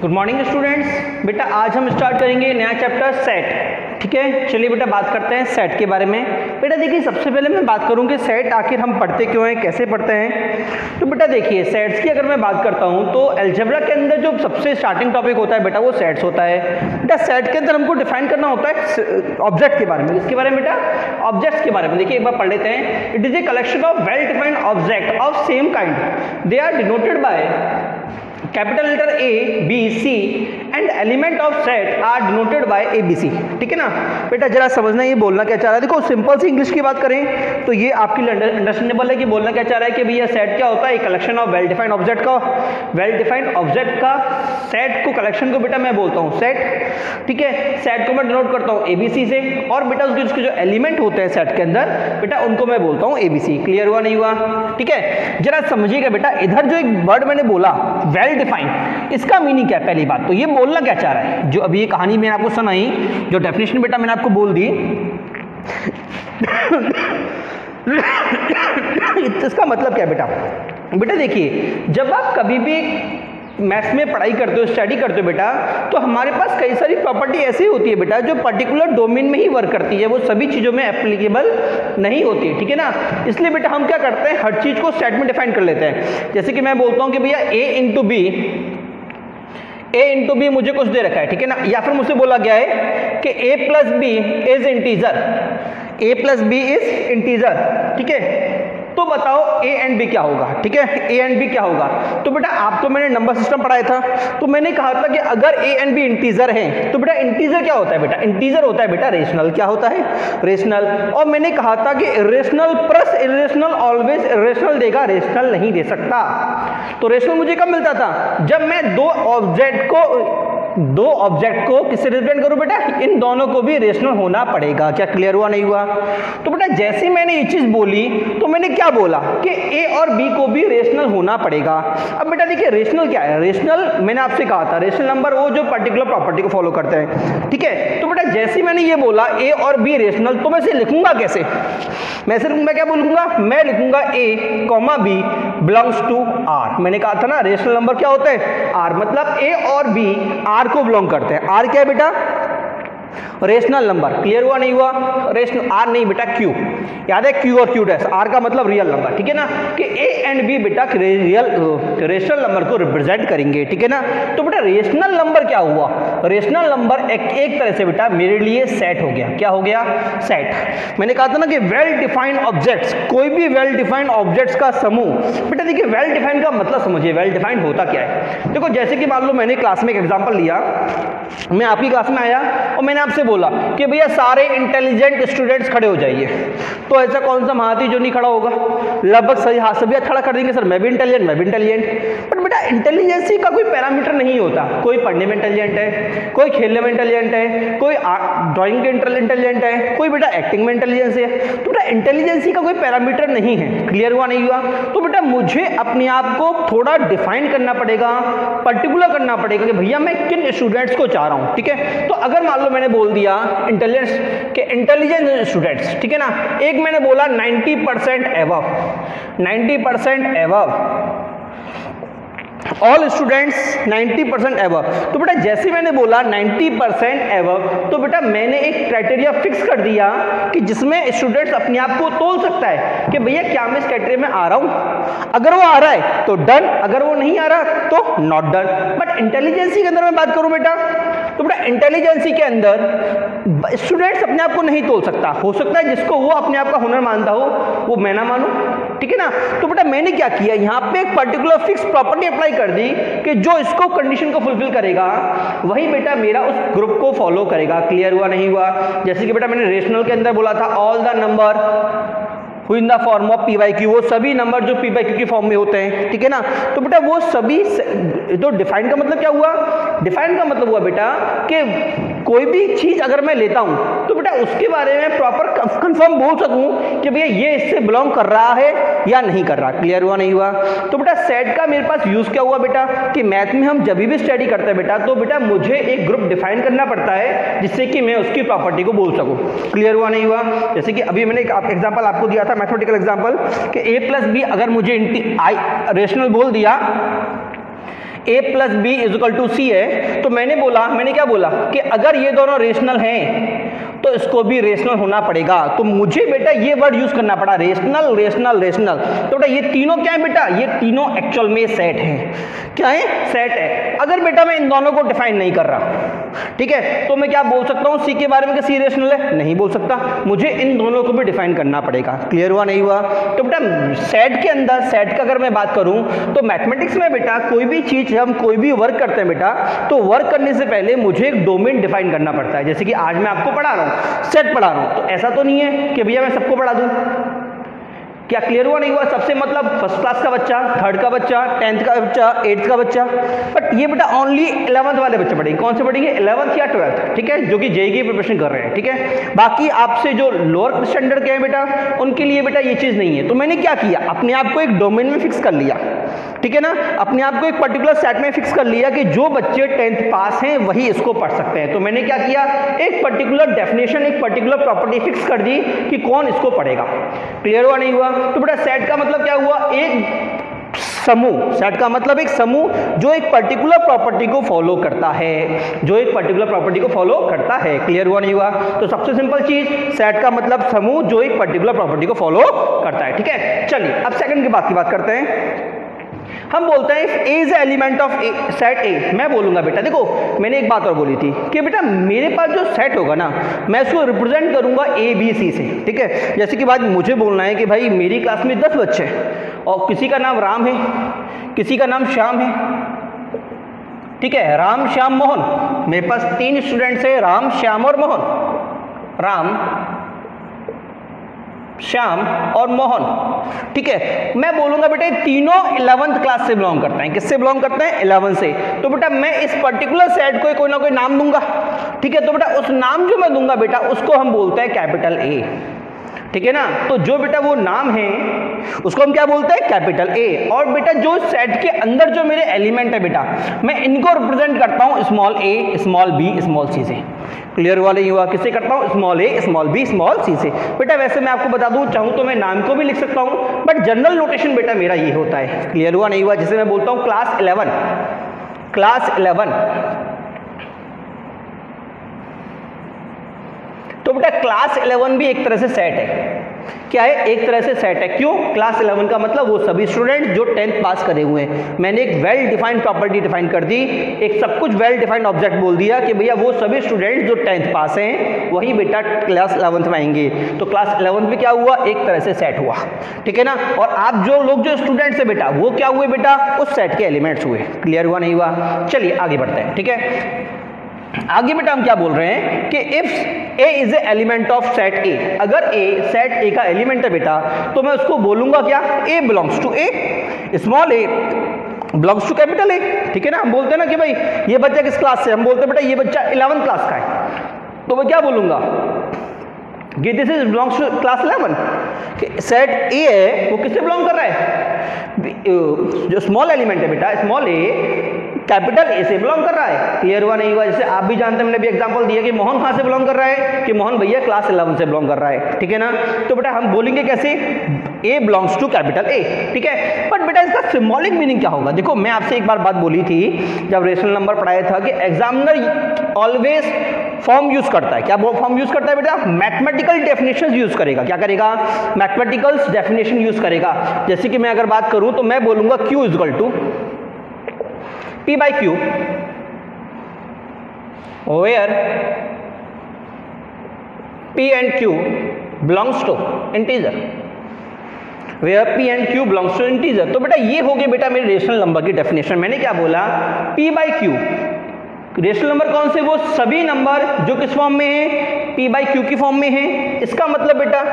Good morning students. बेटा आज हम स्टार्ट करेंगे नया चैप्टर सेट। ठीक है, चलिए बेटा बात करते हैं सेट के बारे में। बेटा देखिए सबसे पहले मैं बात करूं कि सेट आखिर हम पढ़ते क्यों हैं, कैसे पढ़ते हैं। तो बेटा देखिए सेट्स की अगर मैं बात करता हूं तो अलजेब्रा के अंदर जो सबसे स्टार्टिंग टॉपिक होता है बेटा वो सेट्स होता है। बेटा सेट के अंदर हमको डिफाइन करना होता है ऑब्जेक्ट के बारे में। इसके बारे में बेटा ऑब्जेक्ट्स के बारे में देखिए एक बार पढ़ लेते हैं। It is a collection of well defined object of same kind, they are denoted by capital letter A, B, C and element of set are denoted by ABC। ठीक है ना बेटा, जरा समझना ये बोलना क्या चाह रहा है। देखो सिंपल सी इंग्लिश की बात करें तो ये आपकी अंडरस्टैंडेबल है कि बोलना क्या चाह रहा है कि भैया सेट क्या होता है, एक collection of well defined object का, वेल डिफाइंड ऑब्जेक्ट का सेट को, कलेक्शन को बेटा मैं बोलता हूँ सेट। ठीक है, सेट को मैं डिनोट करता हूँ ABC से, और बेटा उसके जो एलिमेंट होते हैं सेट के अंदर बेटा उनको मैं बोलता हूँ ABC। क्लियर हुआ नहीं हुआ? ठीक है, जरा समझिएगा बेटा, इधर जो एक वर्ड मैंने बोला वेल डिफाइंड, इसका मीनिंग क्या है? पहली बात तो ये बोलना क्या चाह रहा है, जो अभी ये कहानी मैंने आपको सुनाई, जो डेफिनेशन बेटा मैंने आपको बोल दी इसका मतलब क्या है बेटा? बेटा देखिए जब आप कभी भी मैथ्स में पढ़ाई करते हो, स्टडी करते हो बेटा, तो हमारे पास कई सारी प्रॉपर्टी ऐसी होती है बेटा जो पर्टिकुलर डोमेन में ही वर्क करती है, वो सभी चीज़ों में एप्लीकेबल नहीं होती है। ठीक है ना, इसलिए बेटा हम क्या करते हैं, हर चीज़ को सेट में डिफाइन कर लेते हैं। जैसे कि मैं बोलता हूँ कि भैया A इंटू बी मुझे कुछ दे रखा है, ठीक है ना, या फिर मुझसे बोला गया है कि A plus B is integer, A plus B is integer. ठीक है, तो बताओ A एंड B क्या होगा? ठीक है, A एंड B क्या होगा? तो बेटा आपको मैंने नंबर सिस्टम पढ़ाया था, तो मैंने कहा था कि अगर A एंड B इंटीजर हैं तो बेटा इंटीजर क्या होता है? बेटा इंटीजर होता है बेटा रेशनल। क्या होता है? रेशनल। और मैंने कहा था कि irrational plus irrational always irrational देगा, रेशनल नहीं दे सकता। तो रेशनल मुझे कब मिलता था? जब मैं दो ऑब्जेक्ट को किससे रिप्रेजेंट करूं बेटा? इन दोनों को भी रेशनल होना पड़ेगा। क्या क्लियर हुआ नहीं हुआ? तो बेटा जैसे मैंने ये चीज बोली तो मैंने क्या बोला कि A और B को भी रेशनल होना पड़ेगा। अब बेटा देखिए रेशनल क्या है? रेशनल मैंने आपसे कहा था रेशनल नंबर वो जो पर्टिकुलर प्रॉपर्टी को फॉलो करते हैं। ठीक है, तो बेटा जैसे मैंने ये बोला A और B रेशनल, तो मैं इसे लिखूंगा कैसे? मैं क्या बोलूंगा? मैं लिखूंगा A, B belongs to R। मैंने कहा था ना रेशनल नंबर क्या होता है? R। मतलब A और B R को बिलोंग करते हैं। R क्या है बेटा? Rational number. क्लियर हुआ नहीं हुआ? रेशनल आर नहीं बेटा Q, याद है Q और Q डैश, R का मतलब रियल नंबर। ठीक है ना, कि A एंड B बेटा रेशनल नंबर को रिप्रेजेंट करेंगे। ठीक है ना, तो बेटा रेशनल नंबर क्या हुआ? रेशनल नंबर एक तरह से बेटा मेरे लिए सेट हो गया। क्या हो गया? सेट। मैंने कहा था ना कि वेल डिफाइंड ऑब्जेक्ट्स, कोई भी वेल डिफाइंड ऑब्जेक्ट्स का समूह। बेटा देखिए वेल डिफाइंड का मतलब समझिए, वेल डिफाइंड होता क्या है? देखो जैसे कि मान लो मैंने क्लास में एक एग्जांपल लिया, मैं आपकी क्लास में आया और मैंने आपसे बोला कि भैया सारे इंटेलिजेंट स्टूडेंट्स खड़े हो जाइए, तो ऐसा कौन सा महारथी जो नहीं खड़ा होगा? लगभग सही हाथ सभी खड़ा कर देंगे, सर मैं भी इंटेलिजेंट, मैं भी इंटेलिजेंट। बट बेटा इंटेलिजेंसी का कोई पैरामीटर नहीं होता। कोई पढ़ने में इंटेलिजेंट है, कोई खेलने में इंटेलिजेंट है, कोई ड्राइंग के इंटेलिजेंट है, कोई बेटा एक्टिंग में इंटेलिजेंस है। तो बेटा इंटेलिजेंसी का कोई पैरामीटर नहीं है। क्लियर हुआ नहीं हुआ? तो बेटा मुझे अपने आप को थोड़ा डिफाइन करना पड़ेगा, पर्टिकुलर करना पड़ेगा कि भैया मैं किन स्टूडेंट्स को चाह रहा हूं। ठीक है, तो अगर मान लो मैंने बोल दिया इंटेलिजेंस के इंटेलिजेंट स्टूडेंट्स, ठीक है ना, एक मैंने बोला 90% above, 90% above, all students 90% above. तो बेटा जैसे मैंने बोला 90% एबव, तो बेटा मैंने एक क्राइटेरिया फिक्स कर दिया कि जिसमें स्टूडेंट्स अपने आप को तोल सकता है कि भैया क्या मैं इस क्राइटेरिया में आ रहा हूं। अगर वो आ रहा है तो डन, अगर वो नहीं आ रहा तो नॉट डन। बट इंटेलिजेंसी के अंदर मैं बात करूं बेटा, तो बेटा इंटेलिजेंसी के अंदर स्टूडेंट्स अपने आप को नहीं तोल सकता। हो सकता है जिसको वो अपने आप का हुनर मानता हो वो मैं ना मानूं। ठीक है ना, तो बेटा मैंने क्या किया, यहां पे एक पर्टिकुलर फिक्स प्रॉपर्टी अप्लाई कर दी कि जो इसको कंडीशन को फुलफिल करेगा वही बेटा मेरा उस ग्रुप को फॉलो करेगा। क्लियर हुआ नहीं हुआ? जैसे कि बेटा मैंने रेशनल के अंदर बोला था all the number who in the form of P/Q, वो सभी नंबर जो P/Q की फॉर्म में होते हैं। ठीक है ना, तो बेटा वो सभी तो डिफाइन का मतलब क्या हुआ? डिफाइन का मतलब हुआ बेटा कि कोई भी चीज अगर मैं लेता हूं तो बेटा उसके बारे में प्रॉपर कंफर्म बोल सकूं कि भैया ये इससे बिलोंग कर रहा है या नहीं कर रहा। क्लियर हुआ नहीं हुआ? तो बेटा सेट का मेरे पास यूज क्या हुआ बेटा कि मैथ में हम जब भी स्टडी करते हैं बेटा तो बेटा मुझे एक ग्रुप डिफाइन करना पड़ता है जिससे कि मैं उसकी प्रॉपर्टी को बोल सकूं। क्लियर हुआ नहीं हुआ? जैसे कि अभी मैंने एक एग्जांपल आपको दिया था, मैथमेटिकल एग्जांपल, कि A प्लस बी अगर मुझे रेशनल बोल दिया, a plus B is equal to C है, तो मैंने क्या बोला कि अगर ये दोनों रेशनल हैं तो इसको भी रेशनल होना पड़ेगा। तो मुझे बेटा ये वर्ड यूज करना पड़ा, रेशनल रेशनल रेशनल। तो बेटा ये तीनों क्या है बेटा, ये तीनों एक्चुअल में सेट है। क्या है? सेट है। अगर बेटा मैं इन दोनों को डिफाइन नहीं कर रहा, ठीक है, तो मैं क्या बोल सकता हूं सी के बारे में कि सी रेशनल है? नहीं बोल सकता, मुझे इन दोनों को भी डिफाइन करना पड़ेगा। क्लियर हुआ नहीं हुआ? तो बेटा सेट के अंदर, सेट का अगर मैं बात करूं तो मैथमेटिक्स में बेटा कोई भी चीज, हम कोई भी वर्क करते हैं बेटा, तो वर्क करने से पहले मुझे एक डोमेन डिफाइन करना पड़ता है। जैसे कि आज मैं आपको पढ़ा रहा हूं, सेट पढ़ा रहा हूं, तो ऐसा तो नहीं है कि भैया मैं सबको पढ़ा दूं। क्या क्लियर हुआ नहीं हुआ? सबसे मतलब फर्स्ट क्लास का बच्चा, थर्ड का बच्चा, 10th का बच्चा, 8th का बच्चा, बट ये बेटा ओनली 11th वाले बच्चे पढ़ेंगे। कौन से पढ़ेंगे? 11th या 12th, ठीक है, जो कि जेईई की प्रिपरेशन कर रहे हैं, ठीक है। बाकी आपसे जो लोअर स्टैंडर्ड के हैं बेटा, उनके लिए बेटा ये चीज नहीं है। तो मैंने क्या किया, अपने आप को एक डोमेन में फिक्स कर लिया, ठीक है ना, अपने आप को एक पर्टिकुलर सेट में फिक्स कर लिया कि जो बच्चे 10th पास हैं वही इसको पढ़ सकते हैं। तो मैंने क्या किया, एक पर्टिकुलर डेफिनेशन, एक पर्टिकुलर प्रॉपर्टी फिक्स कर दी कि कौन इसको पढ़ेगा। क्लियर हुआ नहीं हुआ? तो बेटा सेट का मतलब क्या हुआ, एक समूह। सेट का मतलब एक समूह जो एक पर्टिकुलर प्रॉपर्टी को फॉलो करता है, जो एक पर्टिकुलर प्रॉपर्टी को फॉलो करता है। क्लियर हुआ नहीं हुआ? तो सबसे सिंपल चीज, सेट का मतलब समूह जो एक पर्टिकुलर प्रॉपर्टी को फॉलो करता है, ठीक है। चलिए अब सेकंड की बात करते हैं। हम बोलते हैं if A is element of set ए। मैं बोलूंगा बेटा, देखो मैंने एक बात और बोली थी कि बेटा मेरे पास जो सेट होगा ना, मैं उसको रिप्रेजेंट करूंगा ए बी सी से, ठीक है। जैसे कि बात मुझे बोलना है कि भाई मेरी क्लास में 10 बच्चे हैं और किसी का नाम राम है, किसी का नाम श्याम है, ठीक है, राम श्याम मोहन। मेरे पास 3 स्टूडेंट्स हैं, राम श्याम और मोहन, राम श्याम और मोहन, ठीक है। मैं बोलूंगा बेटा तीनों 11th क्लास से बिलोंग करते हैं। किससे बिलोंग करते हैं? 11 से। तो बेटा मैं इस पर्टिकुलर सेट को कोई ना कोई नाम दूंगा, ठीक है। तो बेटा उस नाम जो मैं दूंगा बेटा, उसको हम बोलते हैं कैपिटल ए, ठीक है ना। तो जो बेटा वो नाम है उसको हम क्या बोलते हैं? Capital A. और बेटा जो सेट के अंदर जो मेरे एलिमेंट है बेटा, मैं इनको रिप्रेजेंट करता हूं स्मॉल ए, स्मॉल बी, स्मॉल सी से। क्लियर वाले ही हुआ? किससे करता हूं? स्मॉल ए, स्मॉल बी, स्मॉल सी से। बेटा वैसे मैं आपको बता दूं, चाहूं तो मैं नाम को भी लिख सकता हूं, बट जनरल नोटेशन बेटा मेरा ये होता है। क्लियर हुआ नहीं हुआ? जैसे मैं बोलता हूं क्लास 11, क्लास 11, तो बेटा क्लास 11 भी एक तरह से सेट है। क्या है? एक तरह से सेट है। क्यों? क्लास 11 का मतलब वो सभी स्टूडेंट जो 10th पास करे हुए हैं। मैंने एक वेल डिफाइंड प्रॉपर्टी डिफाइन कर दी, एक सब कुछ वेल डिफाइंड ऑब्जेक्ट बोल दिया कि भैया वो सभी स्टूडेंट जो 10th पास हैं वही बेटा क्लास 11th में आएंगे। तो क्लास 11th में क्या हुआ? एक तरह से सेट हुआ, ठीक है ना। और आप जो लोग जो स्टूडेंट्स है बेटा, वो क्या हुए बेटा? उस सेट के एलिमेंट्स हुए। क्लियर हुआ नहीं हुआ? चलिए आगे बढ़ते हैं, ठीक है। आगे बेटा हम क्या बोल रहे हैं कि if A is a element of set ए, अगर ए सेट ए का एलिमेंट है बेटा, तो मैं उसको बोलूंगा क्या? A belongs to A, small A belongs to capital A, ठीक है ना। हम बोलते हैं ना कि भाई ये बच्चा किस क्लास से, हम बोलते हैं बेटा ये बच्चा 11th क्लास का है, तो मैं क्या बोलूंगा कि this is belongs to class 11। Set A है वो किससे बिलोंग कर रहा है? जो स्मॉल एलिमेंट है बेटा, स्मॉल ए कैपिटल ए से बिलोंग कर रहा है। क्लियर हुआ नहीं हुआ? जैसे आप भी जानते हैं, मैंने भी एग्जांपल दिया कि मोहन कहां से बिलोंग कर रहा है, कि मोहन भैया क्लास 11 से बिलोंग कर रहा है, ठीक है ना। तो बेटा हम बोलेंगे कैसे? ए बिलोंग्स टू कैपिटल ए, ठीक है। बट बेटा इसका सिंबॉलिक मीनिंग क्या होगा? देखो मैं आपसे एक बार बात बोली थी जब रेशनल नंबर पढ़ाया था कि एग्जामिनर ऑलवेज फॉर्म यूज करता है। क्या फॉर्म यूज करता है बेटा? मैथमेटिकल डेफिनेशन यूज करेगा। क्या करेगा? मैथमेटिकल डेफिनेशन यूज करेगा। जैसे कि मैं अगर बात करूं तो मैं बोलूंगा Q is equal to P by Q, where P and Q belongs to integer, where P and Q belongs to integer। तो बेटा ये हो गए बेटा मेरे रेशनल नंबर की डेफिनेशन। मैंने क्या बोला? P by Q, rational number कौन से? वो सभी नंबर जो किस फॉर्म में है? P by Q की फॉर्म में है। इसका मतलब बेटा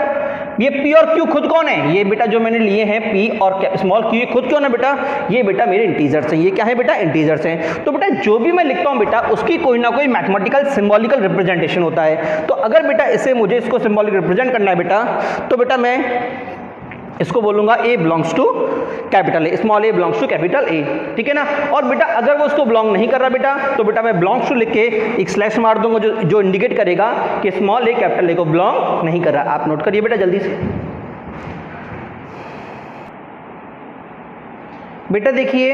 ये P और Q खुद कौन है? ये बेटा जो मैंने लिए हैं P और स्मॉल q, ये खुद कौन है बेटा? ये बेटा मेरे इंटीजर्स हैं। ये क्या है बेटा? इंटीजर्स हैं। तो बेटा जो भी मैं लिखता हूं बेटा उसकी कोई ना कोई मैथमेटिकल सिंबॉलिकल रिप्रेजेंटेशन होता है। तो अगर बेटा इसे मुझे इसको सिंबॉलिक रिप्रेजेंट करना है बेटा, तो बेटा मैं इसको बोलूंगा A belongs to capital A, small A belongs to capital A, ठीक है ना। और बेटा अगर वो उसको बिलोंग नहीं कर रहा बेटा, तो बेटा मैं बिलोंग्स टू लिख के एक स्लैश मार दूंगा जो इंडिकेट करेगा कि स्मॉल ए कैपिटल ए को बिलोंग नहीं कर रहा। आप नोट करिए बेटा जल्दी से। बेटा देखिए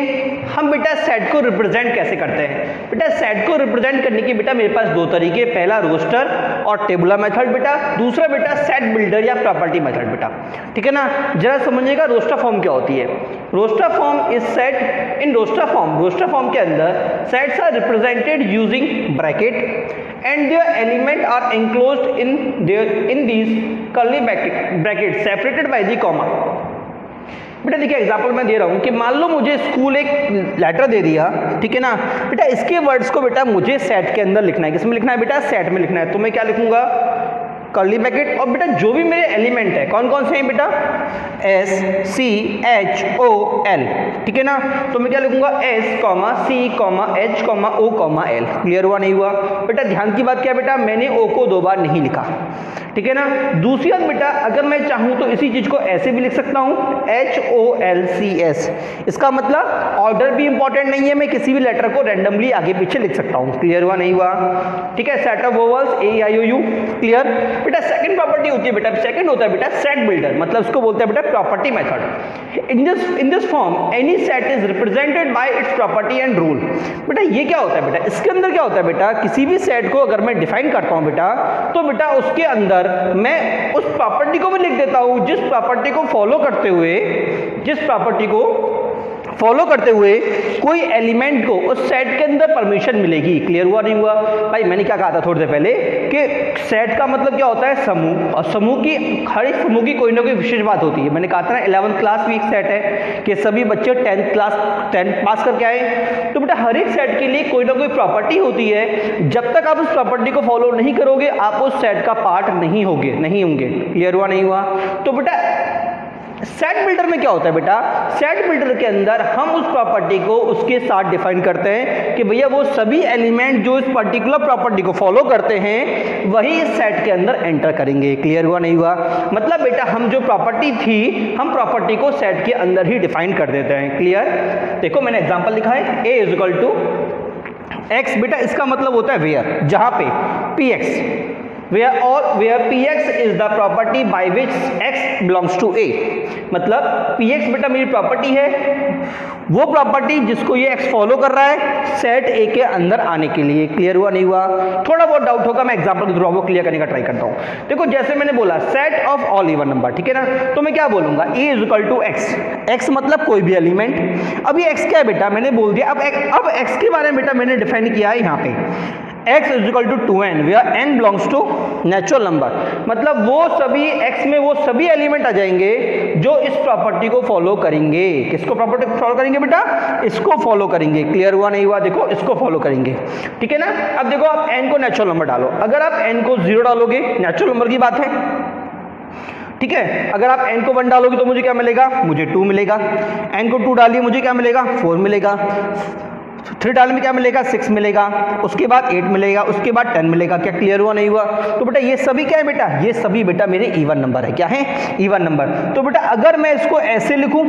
हम बेटा सेट को रिप्रेजेंट कैसे करते हैं। बेटा सेट को रिप्रेजेंट करने के बेटा मेरे पास दो तरीके, पहला रोस्टर और टेबुलर मेथड बेटा, दूसरा बेटा सेट बिल्डर या प्रॉपर्टी मेथड बेटा, ठीक है ना। जरा समझिएगा रोस्टर फॉर्म क्या होती है। Roster form is set in roster form के अंदर sets are represented using bracket and their element are enclosed in these curly bracket separated by the comma. बेटा देखिए एग्जांपल मैं दे रहा हूं कि मान लो मुझे स्कूल एक लेटर दे दिया, ठीक है ना। बेटा इसके वर्ड्स को बेटा मुझे सेट के अंदर लिखना है। किसमें लिखना है बेटा? सेट में लिखना है। तो मैं क्या लिखूंगा? Curly bracket. और बेटा जो भी मेरे एलिमेंट है कौन कौन से हैं बेटा? S C H O L, ठीक है ना। तो मैं क्या लिखूंगा? S, C, H, O, L। Clear हुआ नहीं हुआ? बेटा ध्यान की बात क्या है बेटा, मैंने O को दो बार नहीं लिखा, ठीक है ना। दूसरी बात बेटा अगर मैं चाहूं तो इसी चीज को ऐसे भी लिख सकता हूं HOLCS। इसका मतलब ऑर्डर भी इंपॉर्टेंट नहीं है, मैं किसी भी लेटर को रैंडमली आगे पीछे लिख सकता हूं। क्लियर हुआ नहीं हुआ? ठीक है। Set of vowels AEIOU। Clear. बेटा सेकंड प्रॉपर्टी होती है बेटा, सेकंड होता है बेटा सेट बिल्डर, मतलब इसको बोलते हैं बेटा property method. In this form any set is represented by it's property and rule. बेटा ये क्या होता है बेटा, इसके अंदर क्या होता है बेटा, किसी भी सेट को अगर मैं डिफाइन करता हूं बेटा तो बेटा उसके अंदर मैं उस प्रॉपर्टी को भी लिख देता हूं जिस प्रॉपर्टी को फॉलो करते हुए कोई एलिमेंट को उस सेट के अंदर परमिशन मिलेगी। क्लियर हुआ नहीं हुआ? भाई मैंने क्या कहा था थोड़ी देर पहले कि सेट का मतलब क्या होता है? समूह। और समूह की हर एक समूह की कोई ना कोई विशेष बात होती है। मैंने कहा था ना 11th क्लास भी एक सेट है कि सभी बच्चे 10th पास करके आए। तो बेटा हर एक सेट के लिए कोई ना कोई प्रॉपर्टी होती है, जब तक आप उस प्रॉपर्टी को फॉलो नहीं करोगे आप उस सेट का पार्ट नहीं होंगे। क्लियर हुआ नहीं हुआ? तो बेटा सेट बिल्डर में क्या होता है बेटा, सेट बिल्डर के अंदर हम उस प्रॉपर्टी को उसके साथ डिफाइन करते हैं कि भैया वो सभी एलिमेंट जो इस पर्टिकुलर प्रॉपर्टी को फॉलो करते हैं वही इस सेट के अंदर एंटर करेंगे। क्लियर हुआ नहीं हुआ? मतलब बेटा हम जो प्रॉपर्टी थी हम प्रॉपर्टी को सेट के अंदर ही डिफाइन कर देते हैं। क्लियर। देखो मैंने एग्जांपल लिखा है A is equal to X। बेटा इसका मतलब होता है वेयर, जहां पे Px where Px is the property by which X belongs to A। मतलब Px बेटा मेरी प्रॉपर्टी है, वो प्रॉपर्टी जिसको ये X फॉलो कर रहा है सेट A के अंदर आने के लिए। क्लियर हुआ नहीं हुआ? थोड़ा बहुत डाउट होगा, मैं एग्जांपल के थ्रू वो क्लियर करने का ट्राई करता हूँ। देखो जैसे मैंने बोला set of all even number, ठीक है ना। तो मैं क्या बोलूंगा? A is equal to X। X मतलब कोई भी एलिमेंट। अब ये X क्या है बेटा, मैंने बोल दिया। अब X के बारे में बेटा मैंने डिफाइन किया है यहाँ पे X is equal to 2n where n belongs to natural number. मतलब वो सभी X में वो सभी एलिमेंट आ जाएंगे जो इस प्रॉपर्टी को फॉलो करेंगे। किसको प्रॉपर्टी को फॉलो करेंगे बेटा? इसको फॉलो करेंगे। क्लियर हुआ नहीं हुआ? देखो इसको फॉलो करेंगे, ठीक है ना। अब देखो आप n को नेचुरल नंबर डालो। अगर आप n को 0 डालोगे नेचुरल नंबर की बात है, ठीक है। अगर आप n को 1 डालोगे तो मुझे क्या मिलेगा? मुझे 2 मिलेगा। n को 2 डालिए मुझे क्या मिलेगा? 4 मिलेगा। 3 डालने में क्या मिलेगा? 6 मिलेगा। उसके बाद 8 मिलेगा, उसके बाद 10 मिलेगा। क्या क्लियर हुआ नहीं हुआ? तो बेटा ये सभी क्या है बेटा? ये सभी बेटा मेरे इवन नंबर है। क्या है? Even number. तो बेटा अगर मैं इसको ऐसे लिखूं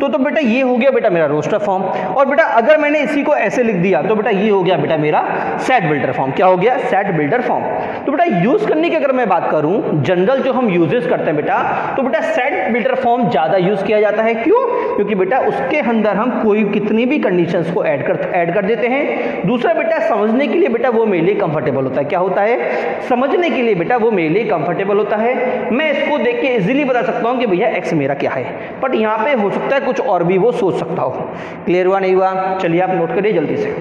तो बेटा ये हो गया बेटा मेरा रोस्टर फॉर्म। और बेटा अगर मैंने इसी को ऐसे लिख दिया तो बेटा ये हो गया बेटा मेरा सेट बिल्डर फॉर्म। क्या हो गया? Set builder form. तो बेटा यूज करने की अगर मैं बात करूं जनरल जो हम यूजेस करते हैं बेटा, तो बेटा सेट बिल्डर फॉर्म ज्यादा यूज किया जाता है। क्यों? क्योंकि बेटा उसके अंदर हम कोई कितनी भी कंडीशंस को ऐड कर देते हैं। दूसरा बेटा समझने के लिए बेटा वो मेरे लिए कंफर्टेबल होता है। क्या होता है? समझने के लिए बेटा वो मेरे लिए कंफर्टेबल होता है। मैं इसको देख के इजीली बता सकता हूं कि भैया X मेरा क्या है, बट यहां पे हो सकता है कुछ और भी वो सोच सकता हो। क्लियर हुआ नहीं हुआ? चलिए आप नोट करिए जल्दी से।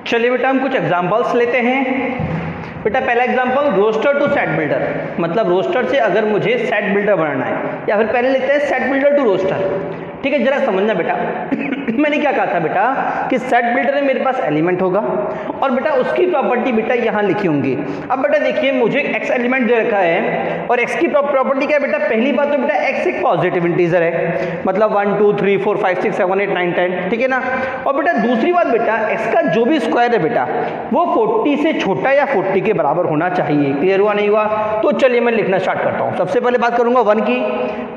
चलिए बेटा हम कुछ एग्जांपल्स लेते हैं। बेटा पहला example roster to set builder, मतलब रोस्टर से अगर मुझे सेट बिल्डर बनाना है, या फिर पहले लेते हैं सेट बिल्डर टू रोस्टर। ठीक है, जरा समझना बेटा मैंने क्या कहा था बेटा कि सेट बिल्डर में मेरे पास एलिमेंट होगा और बेटा उसकी प्रॉपर्टी बेटा यहाँ लिखी होंगी। अब बेटा देखिए मुझे x एलिमेंट दे रखा है और x की प्रॉपर्टी क्या है बेटा? पहली बात तो बेटा x एक पॉजिटिव इंटीजर है, मतलब 1 2 3 4 5 6 7 8 9 10, ठीक है ना। और बेटा दूसरी बात बेटा x का जो भी स्क्वायर है बेटा वो 40 से छोटा या 40 के बराबर होना चाहिए। क्लियर हुआ नहीं हुआ? तो चलिए मैं लिखना स्टार्ट करता हूँ। सबसे पहले बात करूंगा 1 की।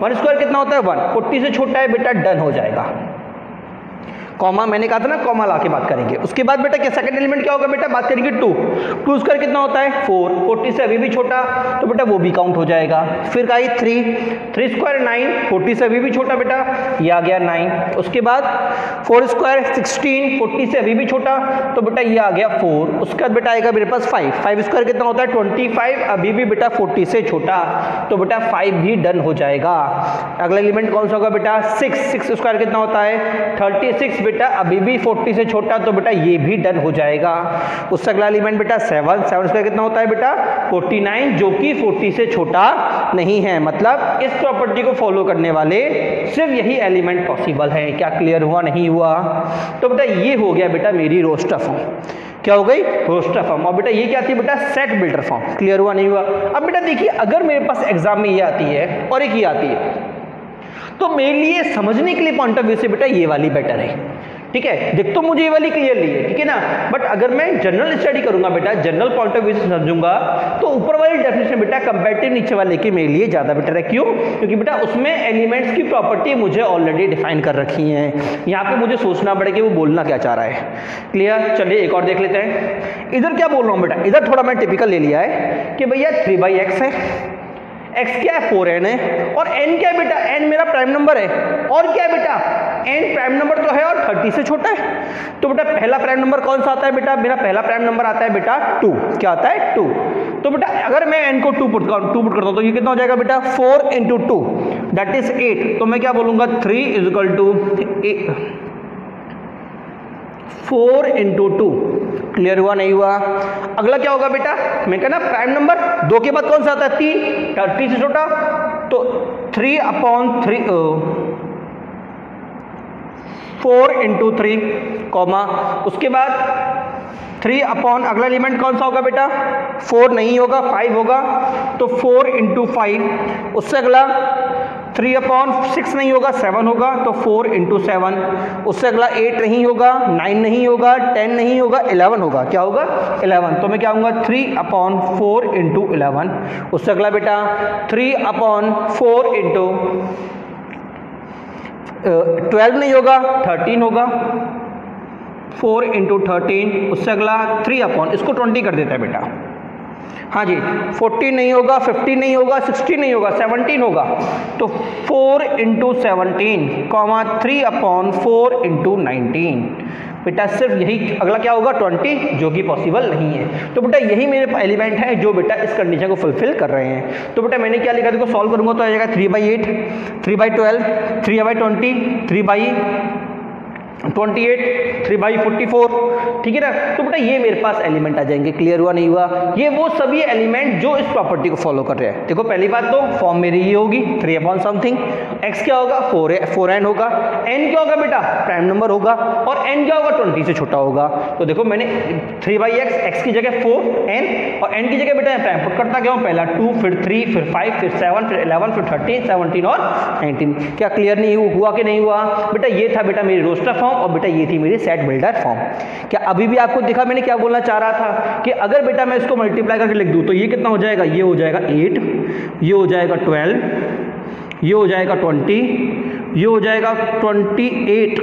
1 स्क्वायर कितना होता है? 1। 40 से छोटा है बेटा, डन हो जाएगा। कॉमा मैंने कहा था ना, कॉमा ला के बात करेंगे। उसके बाद बेटा क्या सेकंड एलिमेंट क्या होगा बेटा, बात करेंगे 2 स्क्वायर कितना होता है 4, 40 से अभी भी छोटा, तो बेटा वो भी काउंट हो जाएगा। फिर आई 3 स्क्वायर 9, 40 से अभी भी छोटा बेटा, ये आ गया 9। उसके बाद 4 स्क्वायर 16, 40 से अभी भी छोटा, तो बेटा ये आ गया 4। उसके बाद बेटा आएगा मेरे पास 5 स्क्वायर कितना होता है 25, अभी भी बेटा 40 से छोटा, तो बेटा 5 भी डन हो जाएगा। अगला एलिमेंट कौन सा होगा बेटा 6 स्क्वायर कितना होता है 36, बेटा अभी भी 40 से छोटा, तो बेटा ये भी डन हो जाएगा। उससे अगला एलिमेंट बेटा 7 स्क्वायर कितना होता है बेटा 49, जो कि 40 से छोटा नहीं है। मतलब इस प्रॉपर्टी को फॉलो करने वाले सिर्फ यही एलिमेंट पॉसिबल है। क्या क्लियर हुआ, नहीं हुआ? तो बेटा ये हो गया बेटा मेरी रोस्टर फॉर्म। क्या हो गई रोस्टर फॉर्म। और बेटा ये क्या थी बेटा सेट बिल्डर फॉर्म। क्लियर हुआ, नहीं हुआ? अब बेटा देखिए, अगर मेरे पास एग्जाम में ये आती है और एक ये आती है, तो मेरे लिए समझने के लिए पॉइंट ऑफ व्यू से बेटा ये वाली बेटर है। ठीक है, देख तो मुझे ये वाली क्लियरली है, ठीक है ना, बट अगर मैं जनरल स्टडी करूंगा बेटा, जनरल पॉइंट ऑफ व्यू से समझूंगा, तो ऊपर वाली डेफिनेशन बेटा कंपैरेटिव नीचे वाले के मेरे लिए ज्यादा बेटर है। क्यों? क्योंकि बेटा उसमें एलिमेंट्स की प्रॉपर्टी मुझे ऑलरेडी डिफाइन कर रखी है। यहाँ पे मुझे सोचना पड़ेगा कि वो बोलना क्या चाह रहा है। क्लियर? चलिए एक और देख लेते हैं। इधर क्या बोल रहा हूँ बेटा, इधर थोड़ा मैं टिपिकल ले लिया है कि भैया 3/x है, x क्या है 4n है, और n क्या है बेटा, n मेरा प्राइम नंबर है, और क्या है बेटा n प्राइम नंबर तो है और 30 से छोटा है। तो बेटा पहला प्राइम नंबर कौन सा आता है बेटा, मेरा पहला प्राइम नंबर आता है बेटा 2। क्या आता है 2। तो बेटा अगर मैं n को 2 पुट करता हूं, तो ये कितना हो जाएगा बेटा 4 × 2 दैट इज 8। तो मैं क्या बोलूंगा 3 = 4 × 2। क्लियर हुआ, नहीं हुआ? अगला क्या होगा बेटा, मैं कहना प्राइम नंबर 2 के बाद कौन सा आता है 3, 30 से छोटा, तो 3/3 4 × 3 कॉमा, उसके बाद 3 अगला एलिमेंट कौन सा होगा बेटा 4 नहीं होगा 5 होगा, तो 4 × 5। उससे अगला 3/6 नहीं होगा 7 होगा, तो 4 × 7। उससे अगला 8 नहीं होगा, 9 नहीं होगा, 10 नहीं होगा, 11 होगा। क्या होगा 11। तो मैं क्या आऊँगा 3/4 × 11। उससे अगला बेटा 3/4 × 12 नहीं होगा 13 होगा, 4 × 13। उससे अगला 3 इसको 20 कर देता है बेटा, हाँ जी 14 नहीं होगा, 15 नहीं होगा, 16 नहीं होगा, 17 होगा, तो 4 × 17 कॉमा 3/4 × 19। बेटा सिर्फ यही, अगला क्या होगा 20, जो कि पॉसिबल नहीं है। तो बेटा यही मेरे एलिमेंट है जो बेटा इस कंडीशन को फुलफिल कर रहे हैं। तो बेटा मैंने क्या लिखा, देखो सॉल्व करूंगा तो आ जाएगा 3/8, 3/12, 3/20, 3/28, 3/44। ठीक है ना। तो बेटा ये मेरे पास एलिमेंट आ जाएंगे। क्लियर हुआ, नहीं हुआ? ये वो सभी एलिमेंट जो इस प्रॉपर्टी को फॉलो कर रहे हैं। देखो पहली बात तो फॉर्म मेरी ये होगी 3/समथिंग, x क्या होगा 4n होगा, n क्या होगा बेटा प्राइम नंबर होगा, और n क्या होगा 20 से छोटा होगा। तो देखो मैंने 3/x, x की जगह 4n और n की जगह बेटा प्राइम पुट करता गया हूँ, पहला 2 फिर 3 फिर 5 फिर 7 फिर 11 फिर 13 17 और 19। क्या क्लियर नहीं हुआ कि नहीं हुआ? बेटा ये था बेटा मेरी रोस्टर फॉर्म, और बेटा ये थी मेरी सेट बिल्डर फॉर्म। क्या अभी भी आपको दिखा मैंने क्या बोलना चाह रहा था कि अगर बेटा मैं इसको मल्टीप्लाई करके लिख दूं तो ये कितना हो जाएगा, ये हो जाएगा 8, ये हो जाएगा 12, ये हो जाएगा 20, ये हो जाएगा 28,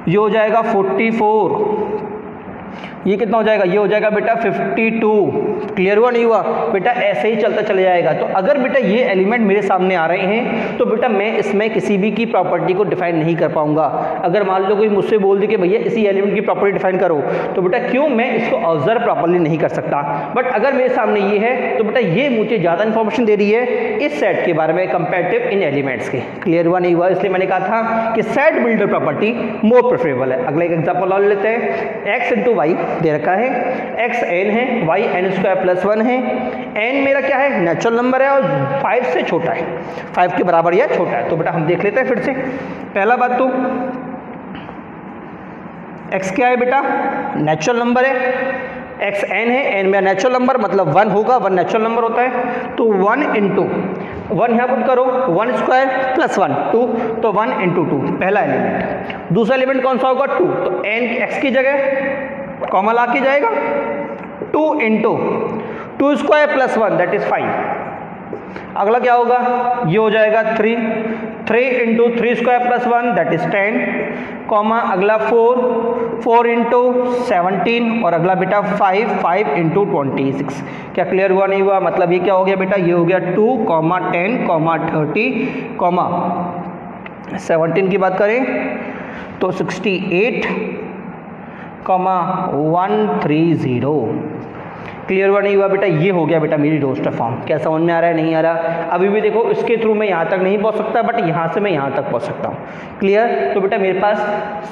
ये हो जाएगा 44, ये कितना हो जाएगा, ये हो जाएगा बेटा 52। क्लियर हुआ, नहीं हुआ? बेटा ऐसे ही चलता चले जाएगा। तो अगर बेटा ये एलिमेंट मेरे सामने आ रहे हैं तो बेटा मैं इसमें किसी भी की प्रॉपर्टी को डिफाइन नहीं कर पाऊंगा। अगर मान लो कोई मुझसे बोल दे कि भैया इसी एलिमेंट की प्रॉपर्टी डिफाइन करो, तो बेटा क्यों मैं इसको ऑब्जर्व प्रॉपर्ली नहीं कर सकता। बट अगर मेरे सामने ये है तो बेटा ये मुझे ज़्यादा इन्फॉर्मेशन दे रही है इस सेट के बारे में कंपेरेटिव इन एलिमेंट्स के। क्लियर हुआ, नहीं हुआ? इसलिए मैंने कहा था कि सेट बिल्डर प्रॉपर्टी मोर प्रेफरेबल है। अगला एक एग्जाम्पल और लेते हैं। x × y दे रखा है, x n है, y n² + 1 है, n मेरा क्या है नेचुरल नंबर है और 5 से छोटा है, 5 के बराबर या छोटा है। तो बेटा हम देख लेते हैं फिर से। पहला बात तो x क्या है बेटा नेचुरल नंबर है, x n है, n मेरा नेचुरल नंबर मतलब 1 होगा, 1 नेचुरल नंबर होता है। तो 1 × 1 यहाँ पुट करो, 1² + 1 2, तो 1 × 2 पहला एलिमेंट। दूसरा एलिमेंट कौन सा होगा 2, तो n x की जगह कॉमा ला के जाएगा 2 × 2² + 1 दैट इज 5। अगला क्या होगा, ये हो जाएगा 3 × 3² + 1 दैट इज 10। कॉमा अगला 4, 4 इंटू 17 और अगला बेटा 5, 5 इंटू 26। क्या क्लियर हुआ नहीं हुआ? मतलब ये क्या हो गया बेटा, ये हो गया 2, 10, 30, 17 की बात करें तो 68, 130। क्लियर हुआ नहीं हुआ बेटा? ये हो गया बेटा मेरी रोस्टर फॉर्म। क्या समझ में आ रहा है, नहीं आ रहा? अभी भी देखो इसके थ्रू मैं यहाँ तक नहीं पहुँच सकता, बट यहाँ से मैं यहाँ तक पहुँच सकता हूँ। क्लियर? तो बेटा मेरे पास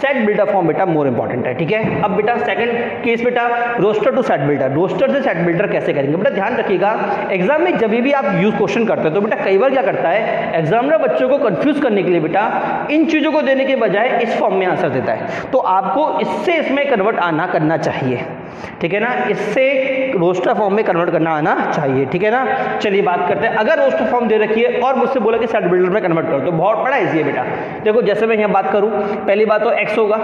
सेट बिल्डर फॉर्म बेटा मोर इंपॉर्टेंट है। ठीक है, अब बेटा सेकंड केस बेटा roster to set builder. Roster से सेट बिल्डर कैसे करेंगे बेटा? ध्यान रखिएगा, एग्जाम में जब भी आप यूज क्वेश्चन करते हो तो बेटा कई बार क्या करता है एग्जामिनर बच्चों को कंफ्यूज करने के लिए बेटा इन चीज़ों को देने के बजाय इस फॉर्म में आंसर देता है। तो आपको इससे इसमें कन्वर्ट आना करना चाहिए। ठीक है ना, इससे रोस्टर फॉर्म में कन्वर्ट करना आना चाहिए। ठीक है ना, चलिए बात करते हैं। अगर रोस्टर फॉर्म दे रखी है और मुझसे बोला कि सेट बिल्डर में कन्वर्ट करो तो बहुत बड़ा इजी है बेटा। देखो जैसे मैं यहाँ बात करूँ, पहली बात तो x होगा।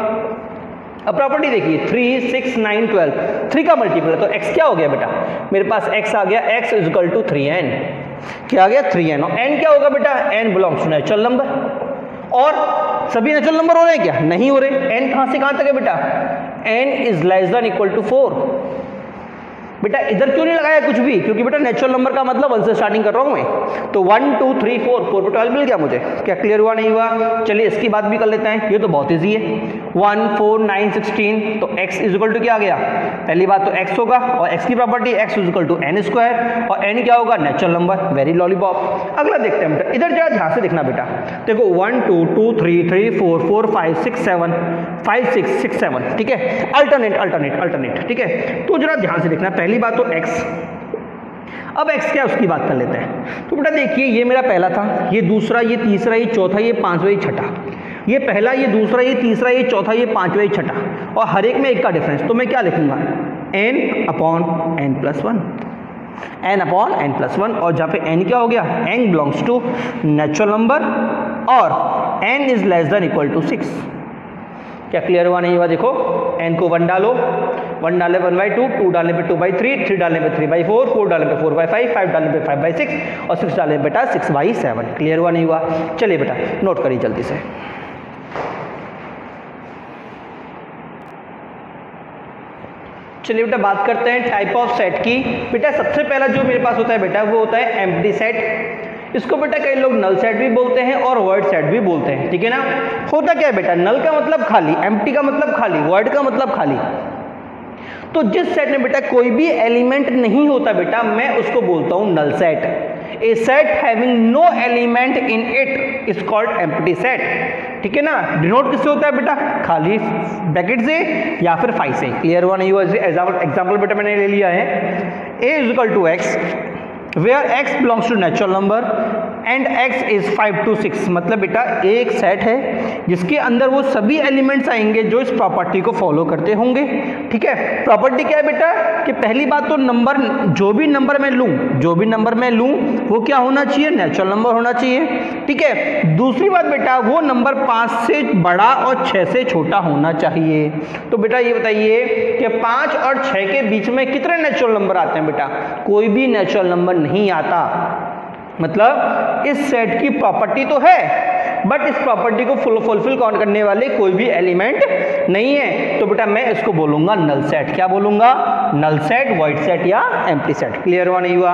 अब प्रॉपर्टी देखिए 3, 6, 9, 12, 3 का मल्टीपल है तो x क्या हो गया बेटा? मेरे पास x आ गया, x is equal to 3n। क्या आ गया? 3n। और n क्या होगा बेटा? n belongs to natural number. और सभी नेचुरल नंबर हो रहे हैं क्या? नहीं हो रहे। n कहां से कहां तक है बेटा? n is less than equal to 4। बेटा इधर क्यों नहीं लगाया कुछ भी? क्योंकि बेटा नेचुरल नंबर का मतलब 1 से स्टार्टिंग कर रहा हूं मैं। तो 1, 2, 3, 4, 4 पे 12 मिल गया मुझे। क्या क्लियर हुआ नहीं हुआ? चलिए इसकी बात भी कर लेते हैं, ये तो बहुत ईजी है। 1, 4, 9, 16 तो x इज इक्वल टू क्या आ गया? पहली बात तो x होगा और x की property x is equal to n square और n क्या होगा? Natural number. Very lollipop. अगला देखते हैं बेटा, इधर जरा ध्यान से देखना बेटा। देखो 1, 2, 2, 3, 3, 4, 4, 5, 6, 7, 5, 6, 6, 7। ठीक है, अल्टरनेट। ठीक है, तो जरा ध्यान से देखना। पहली बात तो x। अब x क्या उसकी बात कर लेते हैं। तो बेटा देखिए ये मेरा पहला था, ये दूसरा, ये तीसरा, ये चौथा, ये पांचवा, ये छठा। ये पहला, ये दूसरा, ये तीसरा, ये चौथा, ये पांचवा, ये छठा और हर एक में एक का डिफरेंस। तो मैं क्या लिखूंगा? n upon n plus 1, n upon n plus 1। और जहाँ पे n क्या हो गया? n belongs to natural number और n is less than equal to 6। क्या क्लियर हुआ नहीं हुआ? देखो n को 1 डालो, 1 डालने पर 1/2, 2 डालने पे 2/3, 3 डालने पे 3/4, 4 डालने पे 4/5, 5 डालने पे 5/6 और 6 डालने पे बेटा 6/7। क्लियर हुआ नहीं हुआ? चलिए बेटा नोट करिए जल्दी से। चलिए बेटा बात करते हैं टाइप ऑफ सेट की। बेटा सबसे पहला जो मेरे पास होता है बेटा वो होता है एम्प्टी सेट। इसको बेटा कई लोग नल सेट भी बोलते हैं और वर्ड सेट भी बोलते हैं। ठीक है ना, होता क्या है बेटा? नल का मतलब खाली, एम्प्टी का मतलब खाली, वर्ड का मतलब खाली। तो जिस सेट में बेटा कोई भी एलिमेंट नहीं होता बेटा मैं उसको बोलता हूं null set. A set having no element in it is called empty set. ठीक है ना, डिनोट किससे होता है बेटा? खाली ब्रैकेट से या फिर 5 से। क्लियर हुआ नहीं हुआ? एग्जाम्पल बेटा मैंने ले लिया है a is equal to x where x belongs to natural number and x is 5 to 6। मतलब बेटा एक सेट है जिसके अंदर वो सभी एलिमेंट्स आएंगे जो इस प्रॉपर्टी को फॉलो करते होंगे। ठीक है, प्रॉपर्टी क्या है बेटा कि पहली बात तो नंबर, जो भी नंबर मैं लूं वो क्या होना चाहिए? नेचुरल नंबर होना चाहिए। ठीक है, दूसरी बात बेटा वो नंबर 5 से बड़ा और 6 से छोटा होना चाहिए। तो बेटा ये बताइए कि 5 और 6 के बीच में कितने नेचुरल नंबर आते हैं बेटा? कोई भी नेचुरल नंबर नहीं आता। मतलब इस सेट की प्रॉपर्टी तो है बट इस प्रॉपर्टी को फुलफिल करने वाले कोई भी एलिमेंट नहीं है। तो बेटा मैं इसको बोलूंगा नल सेट। क्या बोलूंगा? नल सेट, वॉइड सेट या एम्प्टी सेट। क्लियर हुआ नहीं हुआ?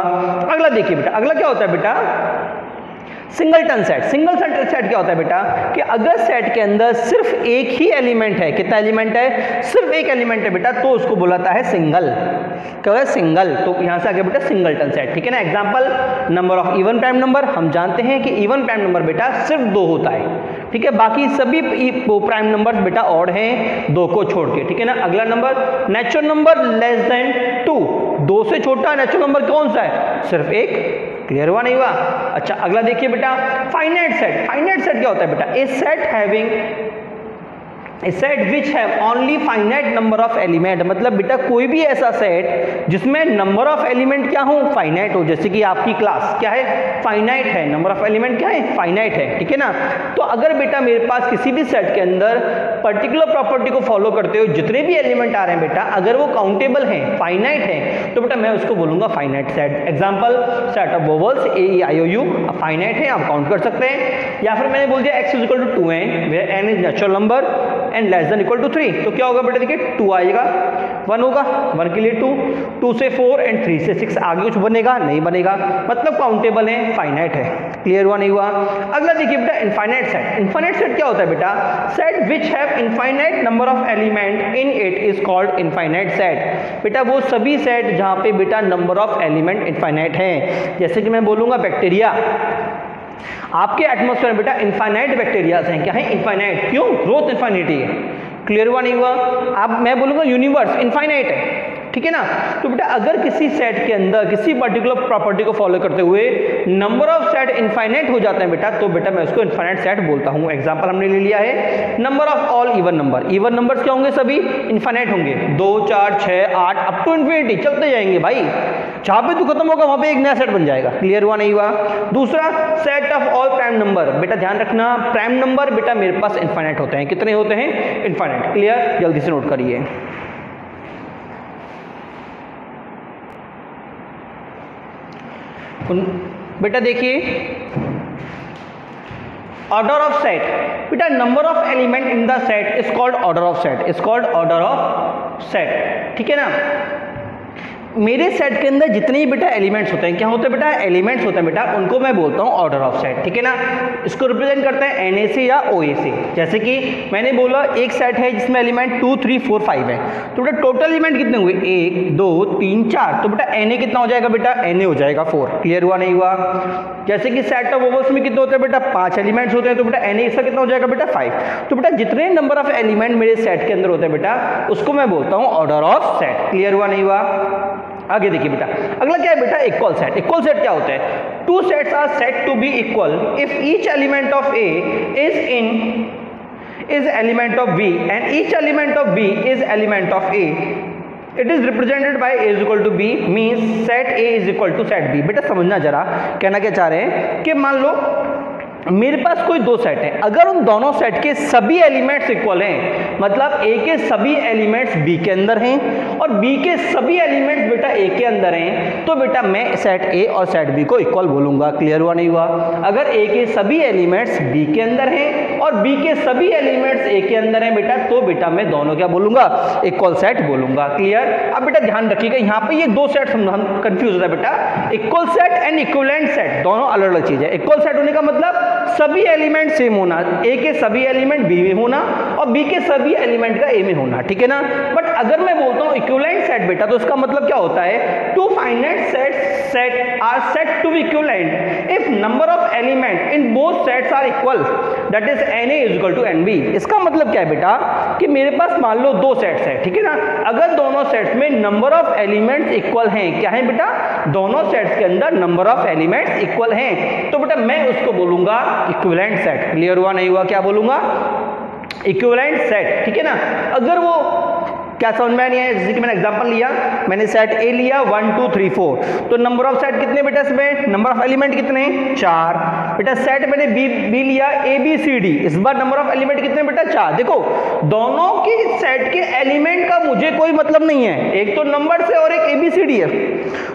अगला देखिए बेटा, अगला क्या होता है बेटा? Singleton set. सिंगल सेट क्या होता है बेटा कि अगर सेट के अंदर सिर्फ एक ही एलिमेंट है, कितना एलिमेंट है? सिर्फ एक एलिमेंट है बेटा, तो उसको बुलाता है सिंगल। क्या है? सिंगल। तो यहां से आगे बेटा सिंगलटन सेट। ठीक है ना, example number of even prime number. हम जानते हैं कि इवन प्राइम नंबर बेटा सिर्फ 2 होता है। ठीक है, बाकी सभी प्राइम नंबर बेटा ऑड हैं 2 को छोड़ के। ठीक है ना, अगला number natural number less than 2। 2 से छोटा नेचुरल नंबर कौन सा है? सिर्फ 1। क्लियर हुआ नहीं हुआ? अच्छा अगला देखिए बेटा फाइनाइट सेट। फाइनाइट सेट क्या होता है बेटा? A set having set which have only finite number of element, मतलब बेटा कोई भी ऐसा सेट जिसमें नंबर ऑफ एलिमेंट क्या हो, फाइनाइट हो। जैसे कि आपकी क्लास क्या है, फाइनाइट है, नंबर ऑफ एलिमेंट क्या है, फाइनाइट है, ठीक है ना। तो अगर बेटा मेरे पास किसी भी सेट के अंदर पर्टिकुलर प्रॉपर्टी को फॉलो करते हुए जितने भी एलिमेंट आ रहे हैं बेटा, अगर वो काउंटेबल हैं, फाइनाइट है, तो बेटा मैं उसको बोलूंगा finite set. Example set of vowels A E I O U finite है, आप काउंट कर सकते हैं। या फिर मैंने बोल दिया x is equal to 2n where n is natural number and less than equal to 3, तो क्या होगा बेटा, देखिए 2 आएगा, 1 होगा, 1 के लिए 2, 2 से 4 एंड 3 से 6, आगे कुछ बनेगा नहीं बनेगा, मतलब काउंटेबल है, फाइनाइट है। क्लियर हुआ नहीं हुआ? अगला देखिए बेटा इनफाइनाइट सेट। इनफाइनाइट सेट क्या होता है बेटा, set which have infinite number of element in it is called infinite set. बेटा वो सभी सेट जहां पे बेटा नंबर ऑफ एलिमेंट इनफाइनाइट हैं। जैसे कि मैं बोलूंगा बैक्टीरिया, आपके एटमॉस्फेयर में बेटा इनफाइनाइट बैक्टीरियाज हैं, क्या है, इनफाइनाइट, क्यों, ग्रोथ इनफाइनिटी है। क्लियर हुआ नहीं हुआ? अब मैं बोलूंगा यूनिवर्स इनफाइनाइट है, ठीक है ना। तो बेटा अगर किसी सेट के अंदर किसी पर्टिकुलर प्रॉपर्टी को फॉलो करते हुए नंबर ऑफ सेट इनफाइनाइट हो जाते हैं बेटा, तो बेटा मैं उसको इनफाइनाइट सेट बोलता हूं। एग्जांपल हमने ले लिया है number of all even number. Even numbers क्या होंगे, सभी इनफाइनाइट होंगे, 2 4 6 8 अप टू इन्फिनिटी चलते जाएंगे भाई, जहां पे तो खत्म होगा वहां पे एक नया सेट बन जाएगा। क्लियर हुआ नहीं हुआ? दूसरा set of all prime number. बेटा ध्यान रखना, प्राइम नंबर बेटा मेरे पास इनफाइनाइट होते हैं, कितने होते हैं, इनफाइनाइट। क्लियर, जल्दी से नोट करिए। बेटा देखिए ऑर्डर ऑफ सेट, बेटा number of element in the set is called order of set, is called order of set, ठीक है ना। मेरे सेट के अंदर जितने ही बेटा एलिमेंट्स होते हैं, क्या होते हैं बेटा, एलिमेंट्स होते हैं बेटा, उनको मैं बोलता हूँ ऑर्डर ऑफ सेट, ठीक है ना। इसको रिप्रेजेंट करते हैं Na से या OA से। जैसे कि मैंने बोला एक सेट है जिसमें एलिमेंट 2 3 4 5 है, तो बेटा टोटल एलिमेंट कितने हुए, 1 2 3 4, तो बेटा Na कितना हो जाएगा बेटा, Na हो जाएगा 4। क्लियर हुआ नहीं हुआ? जैसे कि सेट ऑफ वोवेल्स में कितने होते हैं बेटा, 5 एलिमेंट्स होते हैं, तो बेटा Na इसका कितना हो जाएगा बेटा, 5। तो बेटा जितने नंबर ऑफ एलिमेंट मेरे सेट के अंदर होते हैं बेटा, उसको मैं बोलता हूँ ऑर्डर ऑफ सेट। क्लियर हुआ नहीं हुआ? आगे देखिए बेटा अगला क्या है बेटा, इक्वल सेट। इक्वल सेट क्या होता है, two sets are set to be equal if each element of A is element of B and each element of B is element of A. It is represented by A is equal to B means set A is equal to set B। बेटा समझना जरा, कहना क्या चाह रहे हैं कि मान लो मेरे पास कोई दो सेट है, अगर उन दोनों सेट के सभी एलिमेंट्स इक्वल हैं, मतलब ए के सभी एलिमेंट्स बी के अंदर हैं और बी के सभी एलिमेंट्स बेटा ए के अंदर हैं, तो बेटा मैं सेट ए और सेट बी को इक्वल बोलूंगा। क्लियर हुआ नहीं हुआ? अगर ए के सभी एलिमेंट्स बी के अंदर हैं और बी के सभी एलिमेंट्स ए के अंदर हैं बेटा, तो बेटा मैं दोनों क्या बोलूंगा, इक्वल सेट बोलूंगा। क्लियर? अब बेटा ध्यान रखिएगा, यहाँ पे ये दो सेट हम कंफ्यूज होता है बेटा, equal set and equivalent set, दोनों अलग अलग चीज है। इक्वल सेट होने का मतलब सभी एलिमेंट सेम होना, ए के सभी एलिमेंट बी में होना और बी के सभी एलिमेंट का ए में होना, ठीक है ना। बट अगर मैं बोलता हूं इक्विवेलेंट सेट बेटा, तो इसका मतलब क्या होता है, two finite set are set to be equivalent if number of element in both sets are equal, that is Na is equal to Nb। इसका मतलब क्या है बेटा कि मेरे पास मान लो दो सेट्स है, ठीक है ना, अगर दोनों सेट्स में नंबर ऑफ एलिमेंट्स इक्वल हैं, क्या है बेटा, दोनों सेट्स के अंदर नंबर ऑफ एलिमेंट्स इक्वल हैं, तो बेटा मैं उसको बोलूंगा इक्विवेलेंट सेट। क्लियर हुआ नहीं हुआ? क्या बोलूंगा, इक्विवेलेंट सेट, ठीक है ना। अगर वो क्या समझ में नहीं है, जैसे कि मैंने एग्जांपल लिया, मैंने सेट ए लिया 1 2 3 4, तो नंबर ऑफ सेट कितने बेटा, इसमें नंबर ऑफ एलिमेंट कितने, 4। बेटा सेट मैंने बी लिया ए बी सी डी, इस बार नंबर ऑफ एलिमेंट कितने बेटा, 4। देखो दोनों की सेट के एलिमेंट का मुझे कोई मतलब नहीं है, एक तो नंबर से और एक ABCD है,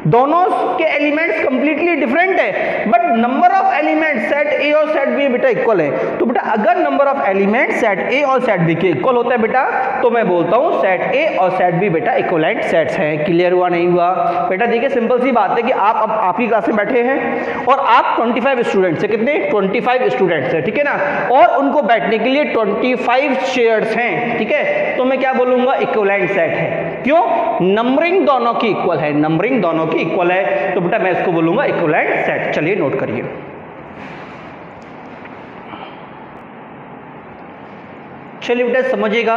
दोनों के एलिमेंट्स कंप्लीटली डिफरेंट है, but number of element set ए और सेट बी बेटा इक्वल है। तो बेटा अगर नंबर ऑफ एलिमेंट सेट ए और सेट बी के इक्वल होता है बेटा, तो मैं बोलता हूं सेट ए और सेट बी बेटा इक्विवेलेंट सेट्स हैं। क्लियर हुआ नहीं हुआ? बेटा देखिए सिंपल सी बात है कि आप ही क्लास में बैठे हैं और आप 25 स्टूडेंट्स हैं, कितने, 25 स्टूडेंट्स हैं, ठीक है ना, और उनको बैठने के लिए 25 चेयर्स हैं, ठीक है, तो मैं क्या बोलूंगा, इक्विवेलेंट सेट है। क्यों? नंबरिंग दोनों की इक्वल है, नंबरिंग दोनों की इक्वल है, तो बेटा मैं इसको बोलूंगा इक्विवेलेंट सेट। चलिए नोट करिए। चलिए बेटा समझिएगा,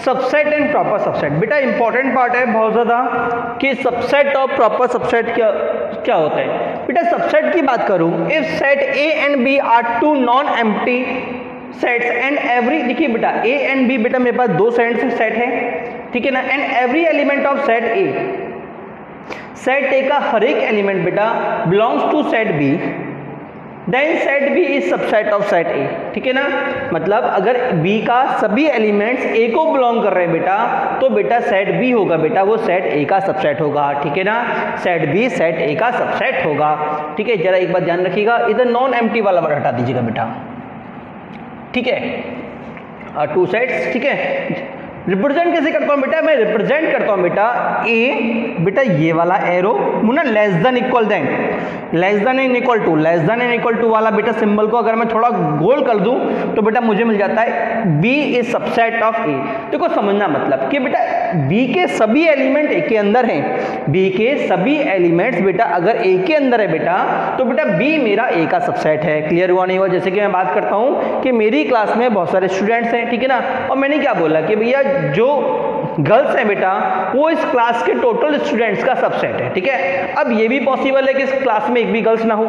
सबसेट एंड प्रॉपर सबसेट। बेटा इंपॉर्टेंट पार्ट है बहुत ज्यादा कि सबसेट और प्रॉपर सबसेट क्या होता है। बेटा सबसेट की बात करूं, if set A and B are two non empty sets and every, देखिए बेटा ए एंड बी बेटा मेरे पास दो सेट है, ठीक है ना, and every element of set A का हर एक एलिमेंट बेटा belongs to set B, then set B is subset of set A, ठीक है ना, मतलब अगर बी का सभी एलिमेंट्स ए को बिलोंग कर रहे हैं बेटा तो बेटा सेट बी होगा बेटा वो सेट ए का सबसेट होगा, ठीक है ना, सेट बी सेट ए का सबसेट होगा, ठीक है। जरा एक बात ध्यान रखिएगा, इधर नॉन एम्प्टी वाला वर्ड हटा दीजिएगा बेटा, ठीक है, टू सेट्स, ठीक है। रिप्रेजेंट कैसे करता हूं बेटा, मैं रिप्रेजेंट करता हूं बेटा ए, बेटा ये वाला एरो मुना less than equal then, less than and equal to, less than and equal to वाला बेटा सिंबल को अगर मैं थोड़ा गोल कर दूं तो बेटा मुझे मिल जाता है B is subset of A. देखो समझना मतलब कि बेटा बी के सभी एलिमेंट ए के अंदर हैं, बी के सभी एलिमेंट्स बेटा अगर ए के अंदर है बेटा तो बेटा बी मेरा ए का सबसेट है। क्लियर हुआ नहीं हुआ? जैसे कि मैं बात करता हूं कि मेरी क्लास में बहुत सारे स्टूडेंट्स हैं, ठीक है ना, और मैंने क्या बोला कि भैया जो गर्ल्स है बेटा वो इस क्लास के टोटल स्टूडेंट्स का सबसेट है, ठीक है। अब ये भी पॉसिबल है कि इस क्लास में एक भी गर्ल्स ना हो,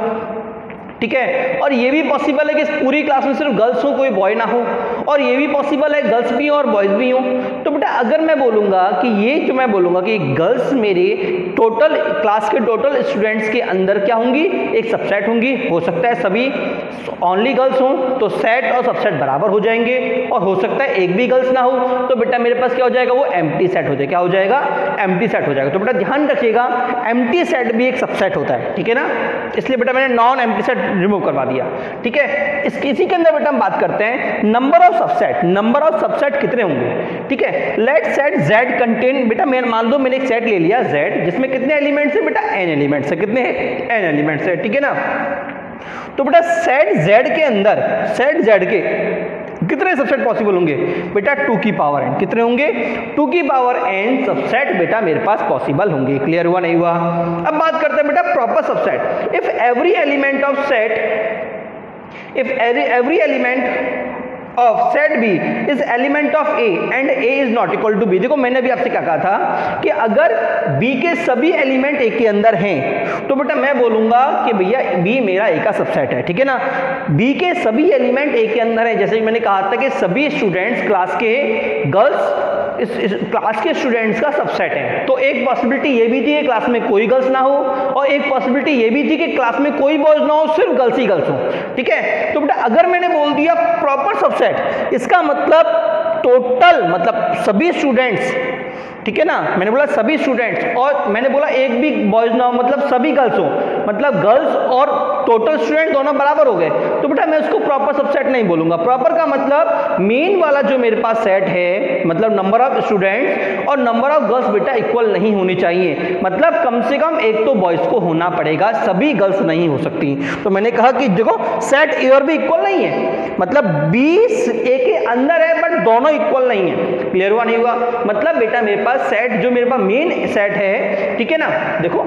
ठीक है, और ये भी पॉसिबल है कि इस पूरी क्लास में सिर्फ गर्ल्स हो कोई बॉय ना हो, और ये भी पॉसिबल है गर्ल्स भी हो और बॉयज भी हो। तो बेटा अगर मैं बोलूंगा कि ये जो मैं बोलूंगा कि गर्ल्स मेरे टोटल क्लास के टोटल स्टूडेंट्स के अंदर क्या होंगी, एक सबसेट होंगी, हो सकता है सभी ओनली गर्ल्स हो तो सेट और सबसेट बराबर हो जाएंगे, और हो सकता है एक भी गर्ल्स ना हो तो बेटा मेरे पास क्या हो जाएगा, वो एम्प्टी सेट हो जाएगा। क्या हो जाएगा? एम्प्टी सेट हो जाएगा। तो बेटा ध्यान रखिएगा एम्प्टी सेट भी एक सबसेट होता है, ठीक है ना, इसलिए बेटा मैंने नॉन एम्प्टी सेट रिमूव करवा दिया, ठीक है। इसी के अंदर बेटा हम बात करते हैं number of subset, number of subset कितने होंगे, ठीक है। लेट सेट Z कंटेन, बेटा मैं मान लो मैंने एक सेट ले लिया Z जिसमें कितने एलिमेंट्स है बेटा, n एलिमेंट्स है, कितने n एलिमेंट्स है, ठीक है ना। तो बेटा सेट Z के अंदर, सेट Z के कितने सबसेट पॉसिबल होंगे बेटा, 2 की पावर n, कितने होंगे 2 की पावर n सबसेट बेटा मेरे पास पॉसिबल होंगे। क्लियर हुआ नहीं हुआ? अब बात करते हैं बेटा proper subset. If every element of set, if every element of set B is element of A and A is not equal to B। देखो मैंने अभी आपसे क्या कहा था कि अगर B के सभी एलिमेंट A के अंदर हैं तो बेटा मैं बोलूंगा कि भैया B मेरा A का सबसेट है, ठीक है ना। B के सभी एलिमेंट A के अंदर है, जैसे मैंने कहा था कि सभी स्टूडेंट्स क्लास के गर्ल्स इस क्लास के स्टूडेंट्स का सबसेट है। तो एक पॉसिबिलिटी ये भी थी कि क्लास में कोई गर्ल्स ना हो, और एक पॉसिबिलिटी ये भी थी कि क्लास में कोई बॉयज ना हो, सिर्फ गर्ल्स ही गर्ल्स हो, ठीक है। तो बेटा अगर मैंने बोल दिया प्रॉपर सबसेट, इसका मतलब टोटल मतलब सभी स्टूडेंट्स, ठीक है ना, मैंने बोला सभी स्टूडेंट्स, और मैंने बोला एक भी बॉयज ना हो मतलब सभी गर्ल्स हो, मतलब गर्ल्स और टोटल स्टूडेंट दोनों बराबर हो गए, तो बेटा मैं उसको प्रॉपर सबसेट नहीं बोलूंगा। प्रॉपर का मतलब मेन वाला जो मेरे पास सेट है, मतलब नंबर ऑफ स्टूडेंट्स और नंबर ऑफ गर्ल्स बेटा इक्वल नहीं होनी चाहिए, मतलब कम से कम एक तो बॉयज को होना पड़ेगा, सभी गर्ल्स नहीं हो सकती। तो मैंने कहा कि देखो सेट ए और बी इक्वल नहीं है, मतलब बी ए के अंदर है बट दोनों इक्वल नहीं है। क्लियर हुआ नहीं हुआ? मतलब बेटा मेरे पास सेट जो मेरे पास मेन सेट है, ठीक है ना, देखो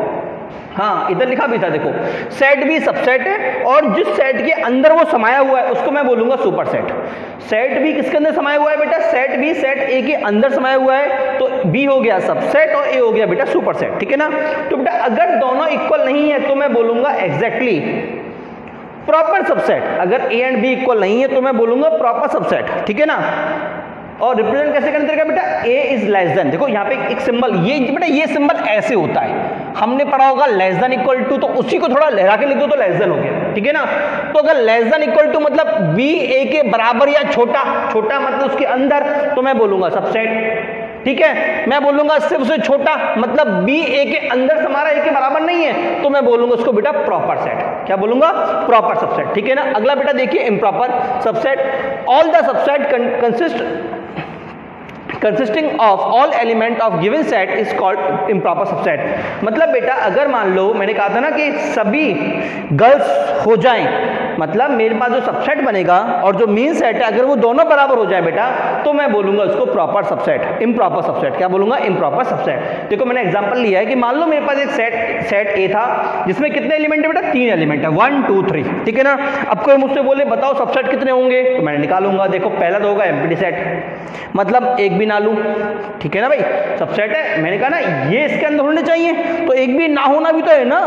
हाँ इधर लिखा भी था, देखो सेट बी सबसेट है और जिस सेट के अंदर वो समाया हुआ है उसको मैं बोलूंगा सुपर सेट। सेट बी किसके अंदर समाया हुआ है बेटा, सेट बी सेट ए के अंदर समाया हुआ है, तो बी हो गया सबसेट और ए हो गया बेटा सुपर सेट, ठीक है ना। तो बेटा अगर दोनों इक्वल नहीं है तो मैं बोलूंगा एग्जैक्टली प्रॉपर सबसेट। अगर ए एंड बी इक्वल नहीं है तो मैं बोलूंगा प्रॉपर सबसेट, ठीक है ना। और रिप्रेजेंट कैसे करना तरीका बेटा, ए इज लेस देन, देखो यहाँ पे एक सिंबल, ये बेटा ये सिंबल ऐसे होता है, हमने पढ़ा होगा लेस देन इक्वल टू, तो उसी को थोड़ा लहरा के लिख दो तो लेस देन हो गया, ठीक है ना। तो अगर लेस देन इक्वल टू मतलब बी ए के बराबर या छोटा, छोटा मतलब उसके अंदर, तो मैं बोलूंगा सबसेट, ठीक है। मैं बोलूंगा सिर्फ से छोटा मतलब बी ए के अंदर हमारा ए के बराबर नहीं है, तो मैं बोलूंगा उसको बेटा प्रॉपर सेट। क्या बोलूंगा? प्रॉपर सबसेट, ठीक है ना। अगला बेटा देखिए improper subset. All the subset consisting of all element of given set is called improper subset। मतलब बेटा अगर मान लो मैंने कहा था ना कि सभी गर्ल्स हो जाएं, मतलब मेरे पास जो सबसेट बनेगा और जो मीन सेट है अगर वो दोनों बराबर हो जाए बेटा तो मैं बोलूंगा उसको प्रॉपर सबसेट, इम्प्रॉपर सबसेट। क्या बोलूंगा? Improper subset. देखो मैंने एग्जांपल लिया है कि मान लो मेरे पास एक सेट ए था जिसमें कितने एलिमेंट है बेटा, 3 एलिमेंट है, 1 2 3, ठीक है ना। अब कोई मुझसे बोले बताओ सबसेट कितने होंगे, तो मैंने निकालूंगा, देखो पहला तो होगा एम्प्टी सेट, मतलब एक भी ना लूं, ठीक है ना भाई, सबसेट है, मैंने कहा ना ये इसके अंदर होने चाहिए, तो एक भी ना होना भी तो है ना।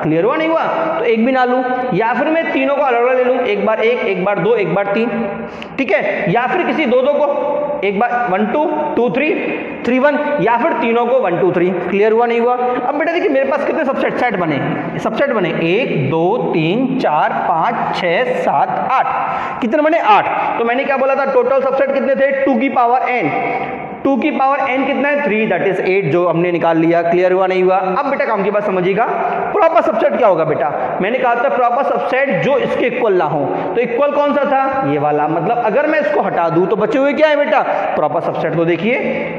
क्लियर हुआ नहीं हुआ? तो एक भी ना लूं, या फिर मैं तीनों को अलग अलग ले लूं, एक बार एक, एक बार दो, एक बार तीन, ठीक है, या फिर किसी दो को एक बार 1 2 2 3 3 1, या फिर तीनों को 1 2 3। क्लियर हुआ नहीं हुआ? अब बेटा देखिए मेरे पास कितने सबसेट सेट बने, सबसेट बने 1 2 3 4 5 6 7 8, कितने बने 8। तो मैंने क्या बोला था, टोटल सबसेट कितने थे 2 की पावर n, 2 की पावर n कितना है 3, दैट इज 8 जो हमने निकाल लिया। क्लियर हुआ नहीं हुआ? अब बेटा काम की बात समझिएगा, प्रॉपर सबसेट क्या होगा बेटा, मैंने कहा था प्रॉपर सबसेट जो इसके इक्वल ना हो, तो इक्वल कौन सा था, ये वाला, मतलब अगर मैं इसको हटा दूं तो बचे हुए क्या है बेटा, प्रॉपर सबसेट। तो देखिए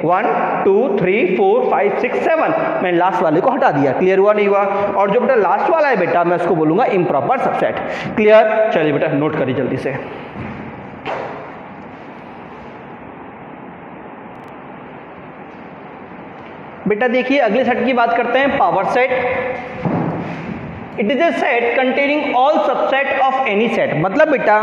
1 2 3 4 5 6 7, मैंने लास्ट वाले को हटा दिया। क्लियर हुआ नहीं हुआ? और जो बेटा लास्ट वाला है बेटा मैं उसको बोलूंगा इम्प्रॉपर सबसेट। क्लियर? चलिए बेटा नोट करिए जल्दी से। बेटा देखिए अगले सेट की बात करते हैं, power set. It is A set containing all subset of any set. मतलब बेटा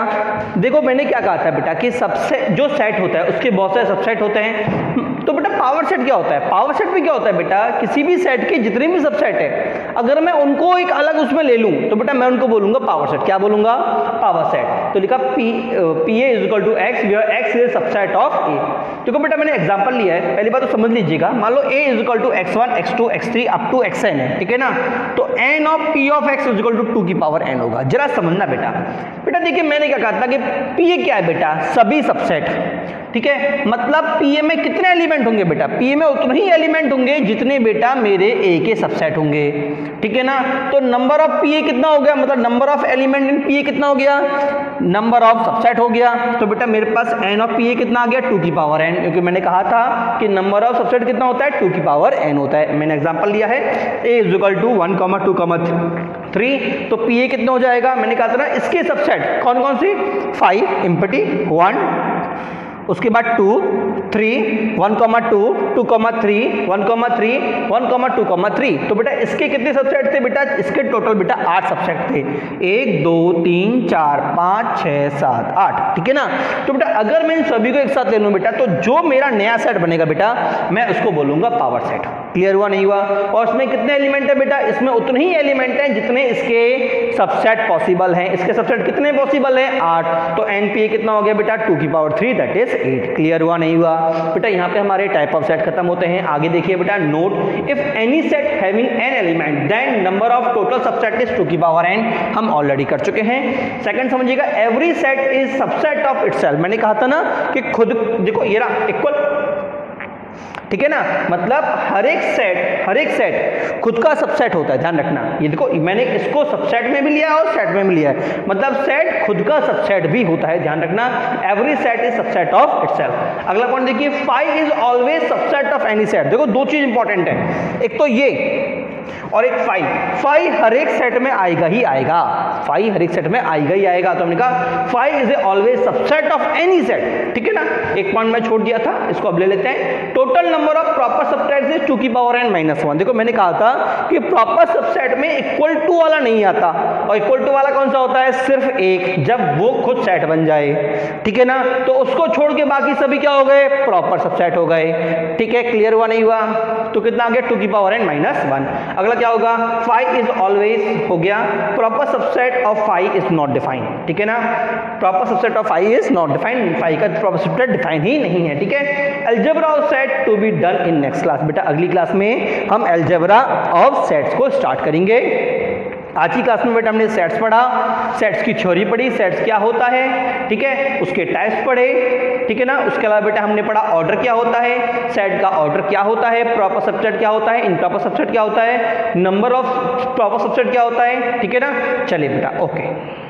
देखो मैंने क्या कहा था बेटा कि सबसे जो सेट होता है उसके बहुत सारे सबसेट होते हैं। तो बेटा पावर सेट क्या होता है, पावर सेट में क्या होता है बेटा, किसी भी सेट के जितने भी सबसेट है अगर मैं उनको एक अलग उसमें ले लूं तो बेटा मैं उनको बोलूंगा पावर सेट। क्या बोलूंगा, पावर सेट। तो लिखा PA is equal to x, where x is subset of A. देखो बेटा मैंने एग्जांपल लिया है, पहली बात तो समझ लीजिएगा, मान लो A is equal to x1 x2 x3 up to xn है, ठीक है ना, तो n of P of x is equal to 2 की पावर n होगा। जरा समझना बेटा, बेटा देखिए मैंने क्या कहा था कि PA क्या है बेटा, सभी सबसेट, ठीक है, मतलब PA में कितने एलिमेंट होंगे बेटा, PA में उतने ही एलिमेंट होंगे जितने बेटा मेरे A के सबसेट होंगे, ठीक है ना। तो नंबर ऑफ PA कितना हो गया, मतलब number of element in PA कितना हो गया, नंबर ऑफ सबसेट हो गया। तो बेटा मेरे पास n ऑफ PA कितना आ गया 2 की पावर n, क्योंकि मैंने कहा था कि नंबर ऑफ सबसेट कितना होता है 2 की पावर n होता है। मैंने एग्जांपल लिया है A इज इक्वल टू 1 2 3, तो PA कितना हो जाएगा, मैंने कहा था ना इसके सबसेट कौन कौन सी, 5 एम्प्टी 1, उसके बाद 2 3 1 2 2 3 1 3 1 2 3। तो बेटा इसके कितने सबसेट थे बेटा, इसके टोटल बेटा 8 सबसेट थे, 1 2 3 4 5 6 7 8, ठीक है ना। तो बेटा अगर मैं इन सभी को एक साथ ले लूं बेटा तो जो मेरा नया सेट बनेगा बेटा मैं उसको बोलूंगा पावर सेट। क्लियर हुआ नहीं हुआ? और इसमें कितने एलिमेंट है बेटा, इसमें उतने ही एलिमेंट हैं जितने इसके सबसेट पॉसिबल हैं। इसके सबसेट कितने पॉसिबल हैं 8, तो NPA कितना हो गया बेटा 2 की पावर 3 दैट इज 8। क्लियर हुआ नहीं हुआ? बेटा यहाँ पे हमारे टाइप ऑफ सेट खत्म होते हैं। आगे देखिए बेटा note, if any set having n element then number of total subset is 2 की पावर n, हम ऑलरेडी कर चुके हैं। सेकंड समझिएगा, every set is subset of itself. मैंने कहा था ना कि खुद देखो ये रहा इक्वल, ठीक है ना, मतलब हर एक सेट खुद का सबसेट होता है, ध्यान रखना। ये देखो मैंने इसको सबसेट में भी लिया और सेट में भी लिया है, मतलब सेट खुद का सबसेट भी होता है, ध्यान रखना। Every set is subset of itself. अगला पॉइंट देखिए, phi is always subset of any set. देखो दो चीज इंपॉर्टेंट है, एक तो ये और एक फाई हर एक सेट में आएगा ही आएगा, फाई हर एक सेट में आएगा ही आएगा। तो हमने कहा phi is always subset of any set, ठीक है ना। एक पॉइंट मैं छोड़ दिया था, इसको अब ले लेते हैं। Total number of proper subset is 2 की पावर n माइनस 1। देखो मैंने कहा था कि प्रॉपर सबसेट में इक्वल टू वाला नहीं आता, और इक्वल टू वाला कौन सा होता है, सिर्फ एक, जब वो खुद सेट बन जाए, ठीक है ना। तो उसको छोड़ के बाकी सभी क्या हो गए, प्रॉपर सबसेट हो गए, ठीक है। क्लियर हुआ नहीं हुआ? तो कितना आ गया 2 की पावर n माइनस 1। अगला क्या होगा, फाई इज ऑलवेज हो गया proper subset of phi is not defined, ठीक है ना। Proper subset of phi is not defined, phi का प्रॉपर सबसेट डिफाइन ही नहीं है, ठीक है। Algebra of set to be done in next class. बेटा अगली क्लास में हम अलजेब्रा ऑफ सेट्स को स्टार्ट करेंगे। आज की क्लास में बेटा हमने सेट्स पढ़ा, सेट्स की थ्योरी पढ़ी, सेट्स क्या होता है, ठीक है, उसके टाइप्स पढ़े, ठीक है ना। उसके अलावा बेटा हमने पढ़ा ऑर्डर क्या होता है, सेट का ऑर्डर क्या होता है, प्रॉपर सबसेट क्या होता है, इम्प्रॉपर सबसेट क्या होता है, नंबर ऑफ प्रॉपर सबसेट क्या होता है, ठीक है ना। चलिए बेटा ओके।